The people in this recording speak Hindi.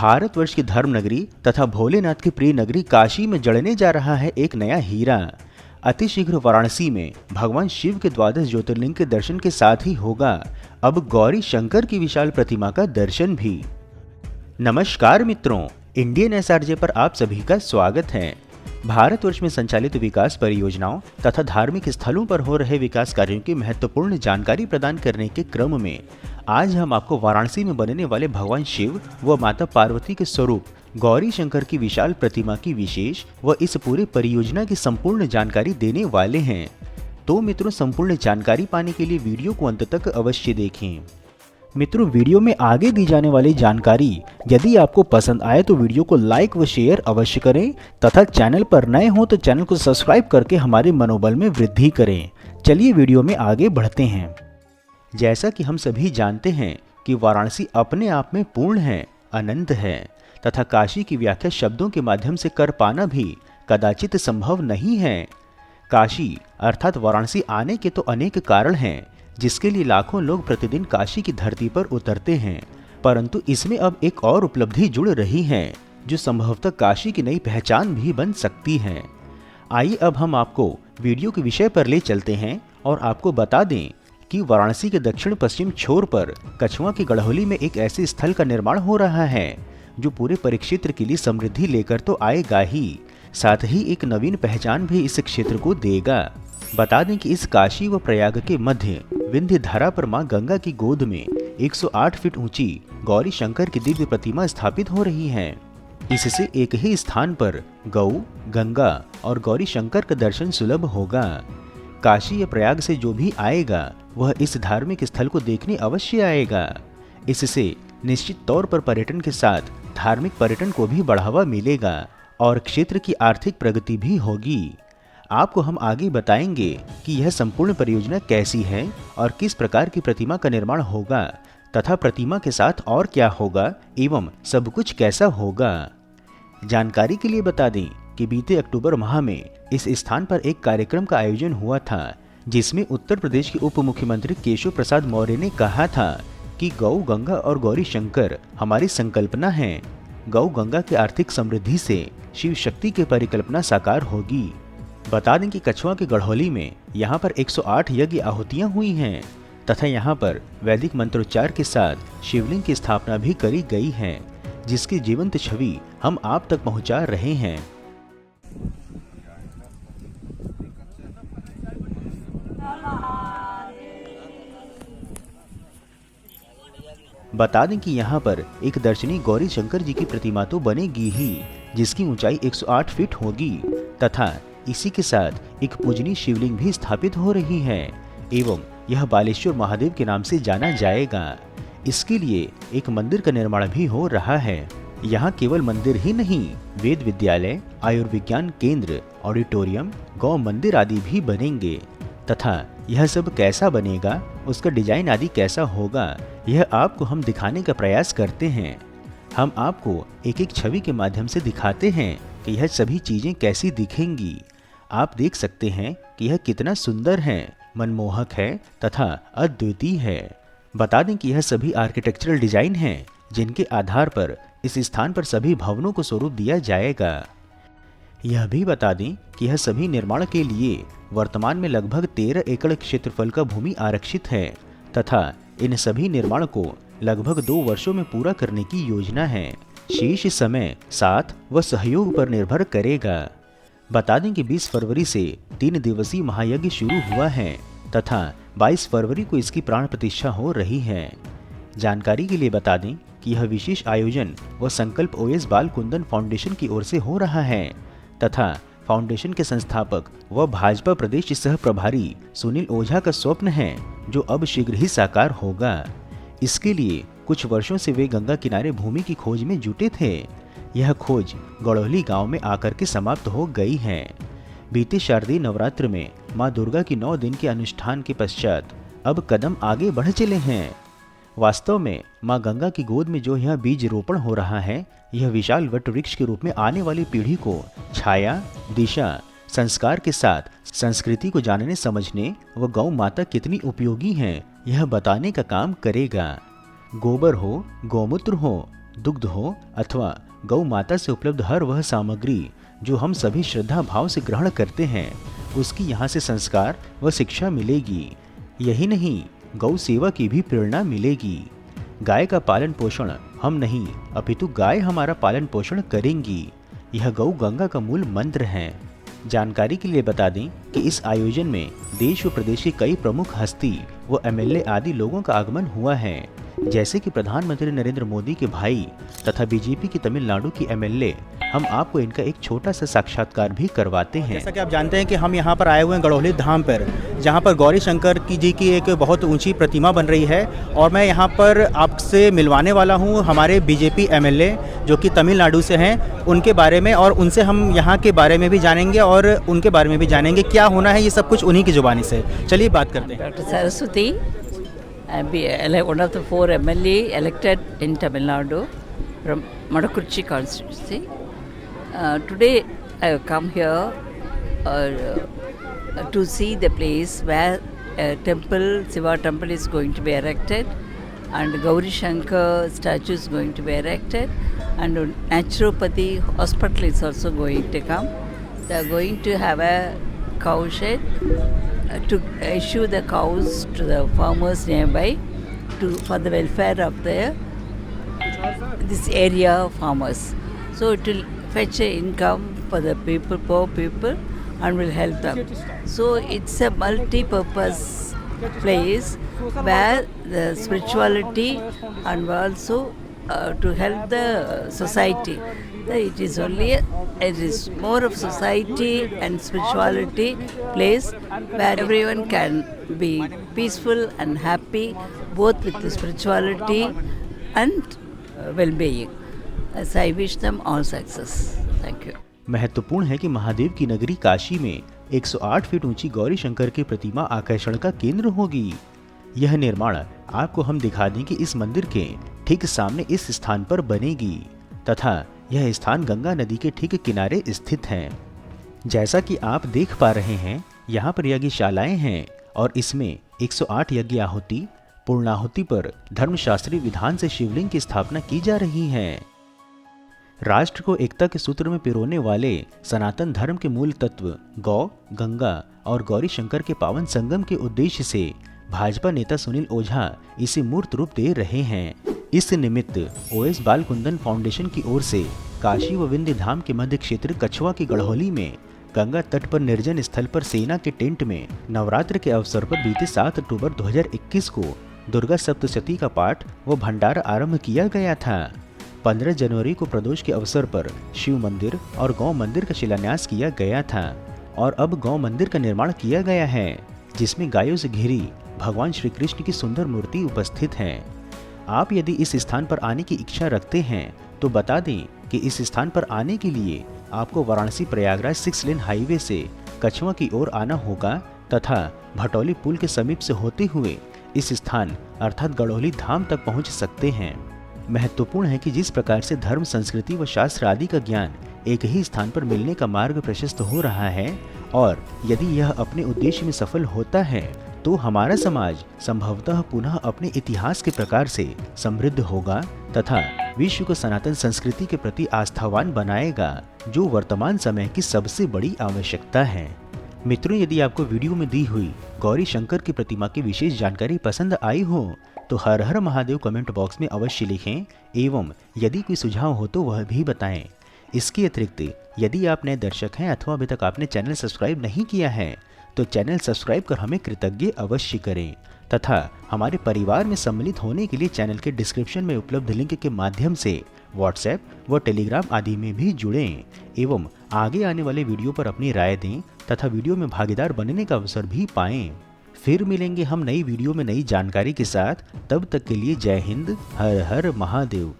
भारतवर्ष की धर्म नगरी तथा भोलेनाथ की प्रिय नगरी काशी में जड़ने जा रहा है एक नया हीरा। अतिशीघ्र वाराणसी में भगवान शिव के द्वादश ज्योतिर्लिंग के दर्शन के साथ ही होगा अब गौरी शंकर की विशाल प्रतिमा का दर्शन भी। नमस्कार मित्रों, इंडियन एसआरजे पर आप सभी का स्वागत है। भारतवर्ष में संचालित विकास परियोजनाओं तथा धार्मिक स्थलों पर हो रहे विकास कार्यों की महत्वपूर्ण जानकारी प्रदान करने के क्रम में आज हम आपको वाराणसी में बनने वाले भगवान शिव व माता पार्वती के स्वरूप गौरी शंकर की विशाल प्रतिमा की विशेष व इस पूरी परियोजना की संपूर्ण जानकारी देने वाले हैं। तो मित्रों, संपूर्ण जानकारी पाने के लिए वीडियो को अंत तक अवश्य देखें। मित्रों, वीडियो में आगे दी जाने वाली जानकारी यदि आपको पसंद आए तो वीडियो को लाइक व शेयर अवश्य करें तथा चैनल पर नए हो तो चैनल को सब्सक्राइब करके हमारे मनोबल में वृद्धि करें। चलिए वीडियो में आगे बढ़ते हैं। जैसा कि हम सभी जानते हैं कि वाराणसी अपने आप में पूर्ण है, अनंत है तथा काशी की व्याख्या शब्दों के माध्यम से कर पाना भी कदाचित संभव नहीं है। काशी अर्थात वाराणसी आने के तो अनेक कारण हैं जिसके लिए लाखों लोग प्रतिदिन काशी की धरती पर उतरते हैं, परंतु इसमें अब एक और उपलब्धि जुड़ रही है जो संभवतः काशी की नई पहचान भी बन सकती है। आइए अब हम आपको वीडियो के विषय पर ले चलते हैं और आपको बता दें कि वाराणसी के दक्षिण पश्चिम छोर पर कछुआ की गढ़होली में एक ऐसे स्थल का निर्माण हो रहा है जो पूरे परिक्षेत्र के लिए समृद्धि लेकर तो आएगा ही, साथ ही एक नवीन पहचान भी इस क्षेत्र को देगा। बता दें कि इस काशी व प्रयाग के मध्य विंध्य धारा पर मां गंगा की गोद में 108 फीट ऊंची गौरी शंकर की दिव्य प्रतिमा स्थापित हो रही है। इससे एक ही स्थान पर गौ, गंगा और गौरी शंकर का दर्शन सुलभ होगा। काशी या प्रयाग से जो भी आएगा वह इस धार्मिक स्थल को देखने अवश्य आएगा। इससे निश्चित तौर पर पर्यटन के साथ धार्मिक पर्यटन को भी बढ़ावा मिलेगा और क्षेत्र की आर्थिक प्रगति भी होगी। आपको हम आगे बताएंगे कि यह संपूर्ण परियोजना कैसी है और किस प्रकार की प्रतिमा का निर्माण होगा तथा प्रतिमा के साथ और क्या होगा एवं सब कुछ कैसा होगा। जानकारी के लिए बता दें कि बीते अक्टूबर माह में इस स्थान पर एक कार्यक्रम का आयोजन हुआ था जिसमें उत्तर प्रदेश के उप मुख्यमंत्री केशव प्रसाद मौर्य ने कहा था कि गौ, गंगा और गौरी शंकर हमारी संकल्पना है। गौ गंगा की आर्थिक समृद्धि से शिव शक्ति की परिकल्पना साकार होगी। बता दें कि कछुआ की गढ़होली में यहाँ पर 108 यज्ञ आहुतियाँ हुई हैं तथा यहाँ पर वैदिक मंत्रोच्चार के साथ शिवलिंग की स्थापना भी करी गई है जिसकी जीवंत छवि हम आप तक पहुँचा रहे हैं। बता दें कि यहाँ पर एक दर्शनीय गौरी शंकर जी की प्रतिमा तो बनेगी ही जिसकी ऊंचाई 108 फीट होगी तथा इसी के साथ एक पूजनीय शिवलिंग भी स्थापित हो रही है एवं यह बालेश्वर महादेव के नाम से जाना जाएगा। इसके लिए एक मंदिर का निर्माण भी हो रहा है। यहाँ केवल मंदिर ही नहीं, वेद विद्यालय, आयुर्विज्ञान केंद्र, ऑडिटोरियम, गौ मंदिर आदि भी बनेंगे तथा यह सब कैसा बनेगा, उसका डिजाइन आदि कैसा होगा, यह आपको हम दिखाने का प्रयास करते हैं। हम आपको एक एक छवि के माध्यम से दिखाते हैं कि यह सभी चीजें कैसी दिखेंगी। आप देख सकते हैं कि यह कितना सुंदर है, मनमोहक है तथा अद्वितीय है। बता दें कि यह सभी आर्किटेक्चरल डिजाइन हैं जिनके आधार पर इस स्थान पर सभी भवनों को स्वरूप दिया जाएगा। यह भी बता दें कि यह सभी निर्माण के लिए वर्तमान में लगभग 13 एकड़ क्षेत्रफल का भूमि आरक्षित है तथा इन सभी निर्माण को लगभग 2 वर्षों में पूरा करने की योजना है। शेष समय साथ व सहयोग पर निर्भर करेगा। बता दें कि 20 फरवरी से 3 दिवसीय महायज्ञ शुरू हुआ है तथा 22 फरवरी को इसकी प्राण प्रतिष्ठा हो रही है। जानकारी के लिए बता दें कि यह विशेष आयोजन व संकल्प ओएस बाल कुंदन फाउंडेशन की ओर से हो रहा है तथा फाउंडेशन के संस्थापक व भाजपा प्रदेश सह प्रभारी सुनील ओझा का स्वप्न है जो अब शीघ्र ही साकार होगा। इसके लिए कुछ वर्षों से वे गंगा किनारे भूमि की खोज में जुटे थे। यह खोज गढ़होली गांव में आकर के समाप्त हो गई है। बीते शारदीय नवरात्र में मां दुर्गा की 9 दिन के अनुष्ठान के पश्चात अब कदम आगे बढ़ चले हैं। वास्तव में मां गंगा की गोद में जो यह बीज रोपण हो रहा है, यह विशाल वट वृक्ष के रूप में आने वाली पीढ़ी को छाया, दिशा, संस्कार के साथ संस्कृति को जानने समझने व गौ माता कितनी उपयोगी है यह बताने का काम करेगा। गोबर हो, गौमूत्र हो, दुग्ध हो अथवा गौ माता से उपलब्ध हर वह सामग्री जो हम सभी श्रद्धा भाव से ग्रहण करते हैं, उसकी यहाँ से संस्कार व शिक्षा मिलेगी। यही नहीं, गौ सेवा की भी प्रेरणा मिलेगी। गाय का पालन पोषण हम नहीं अपितु गाय हमारा पालन पोषण करेंगी। यह गौ गंगा का मूल मंत्र है। जानकारी के लिए बता दें कि इस आयोजन में देश व प्रदेश की कई प्रमुख हस्ती व एमएलए आदि लोगों का आगमन हुआ है, जैसे कि प्रधानमंत्री नरेंद्र मोदी के भाई तथा बीजेपी की तमिलनाडु की एमएलए। हम आपको इनका एक छोटा सा साक्षात्कार भी करवाते हैं। जैसा कि आप जानते हैं कि हम यहाँ पर आए हुए हैं गड़ोली धाम पर, जहाँ पर गौरी शंकर जी की एक बहुत ऊंची प्रतिमा बन रही है, और मैं यहाँ पर आपसे मिलवाने वाला हूँ हमारे बीजेपी एमएलए जो कि तमिलनाडु से हैं, उनके बारे में, और उनसे हम यहाँ के बारे में भी जानेंगे और उनके बारे में भी जानेंगे क्या होना है, ये सब कुछ उन्हीं की जुबानी से। चलिए बात करते हैं। Dr. Saraswati, one of the 4 MLA elected in Tamil Nadu from Madakurchi constituency. Today I have come here to see the place where a temple, Shiva temple is going to be erected, and Gauri Shankar statue is going to be erected, and naturopathy hospital is also going to come. They are going to have a cow shed to issue the cows to the farmers nearby for the welfare of this area farmers. So it will fetch an income for the people, poor people, and will help them. So it's a multi-purpose place where the spirituality and also to help the society. It is more of society and spirituality place where everyone can be peaceful and happy, both with the spirituality and well-being. As I wish them all success. Thank you. महत्वपूर्ण है कि महादेव की नगरी काशी में 108 फीट ऊंची गौरी शंकर की प्रतिमा आकर्षण का केंद्र होगी। यह निर्माण आपको हम दिखा दें कि इस मंदिर के ठीक सामने इस स्थान पर बनेगी तथा यह स्थान गंगा नदी के ठीक किनारे स्थित है। जैसा कि आप देख पा रहे हैं, यहाँ पर यज्ञशालाएं हैं और इसमें 108 यज्ञ आहुति पूर्णाहुति पर धर्मशास्त्रीय विधान से शिवलिंग की स्थापना की जा रही है। राष्ट्र को एकता के सूत्र में पिरोने वाले सनातन धर्म के मूल तत्व गौ, गंगा और गौरी शंकर के पावन संगम के उद्देश्य से भाजपा नेता सुनील ओझा इसे मूर्त रूप दे रहे हैं। इस निमित्त ओएस बालकुंदन फाउंडेशन की ओर से काशी व विंध्य धाम के मध्य क्षेत्र कछवा की गढ़होली में गंगा तट पर निर्जन स्थल पर सेना के टेंट में नवरात्र के अवसर पर बीते 7 अक्टूबर 2021 को दुर्गा सप्तशती का पाठ व भंडारा आरंभ किया गया था। 15 जनवरी को प्रदोष के अवसर पर शिव मंदिर और गौ मंदिर का शिलान्यास किया गया था और अब गौ मंदिर का निर्माण किया गया है, जिसमें गायों से घिरी भगवान श्री कृष्ण की सुंदर मूर्ति उपस्थित है। आप यदि इस स्थान पर आने की इच्छा रखते हैं तो बता दें कि इस स्थान पर आने के लिए आपको वाराणसी प्रयागराज 6 लेन हाईवे से कछवा की ओर आना होगा तथा भटौली पुल के समीप से होते हुए इस स्थान अर्थात गड़ोली धाम तक पहुंच सकते हैं। महत्वपूर्ण है कि जिस प्रकार से धर्म, संस्कृति व शास्त्र आदि का ज्ञान एक ही स्थान पर मिलने का मार्ग प्रशस्त हो रहा है और यदि यह अपने उद्देश्य में सफल होता है तो हमारा समाज संभवतः पुनः अपने इतिहास के प्रकार से समृद्ध होगा तथा विश्व को सनातन संस्कृति के प्रति आस्थावान बनाएगा, जो वर्तमान समय की सबसे बड़ी आवश्यकता है। मित्रों, यदि आपको वीडियो में दी हुई गौरी शंकर की प्रतिमा की विशेष जानकारी पसंद आई हो तो हर हर महादेव कमेंट बॉक्स में अवश्य लिखें एवं यदि कोई सुझाव हो तो वह भी बताएं। इसके अतिरिक्त यदि आप नए दर्शक हैं अथवा अभी तक आपने चैनल सब्सक्राइब नहीं किया है तो चैनल सब्सक्राइब कर हमें कृतज्ञ अवश्य करें तथा हमारे परिवार में सम्मिलित होने के लिए चैनल के डिस्क्रिप्शन में उपलब्ध लिंक के माध्यम से व्हाट्सएप व टेलीग्राम आदि में भी जुड़ें एवं आगे आने वाले वीडियो पर अपनी राय दें तथा वीडियो में भागीदार बनने का अवसर भी पाएं। फिर मिलेंगे हम नई वीडियो में नई जानकारी के साथ। तब तक के लिए जय हिंद, हर हर महादेव।